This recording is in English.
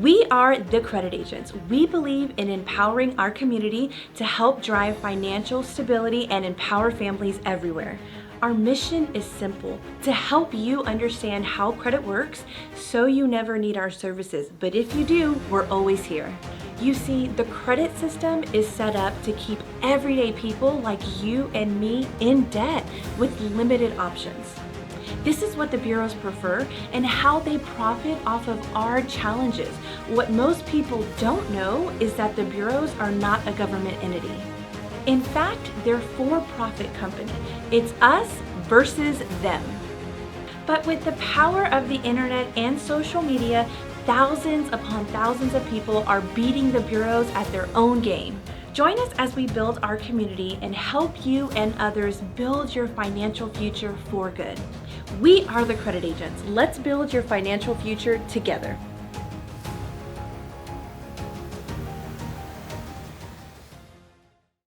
We are the Credit Agents. We believe in empowering our community to help drive financial stability and empower families everywhere. Our mission is simple: to help you understand how credit works so you never need our services. But if you do, we're always here. You see, the credit system is set up to keep everyday people like you and me in debt with limited options. This is what the bureaus prefer and how they profit off of our challenges. What most people don't know is that the bureaus are not a government entity. In fact, they're a for-profit company. It's us versus them. But with the power of the internet and social media, thousands upon thousands of people are beating the bureaus at their own game. Join us as we build our community and help you and others build your financial future for good. We are the Credit Agents. Let's build your financial future together.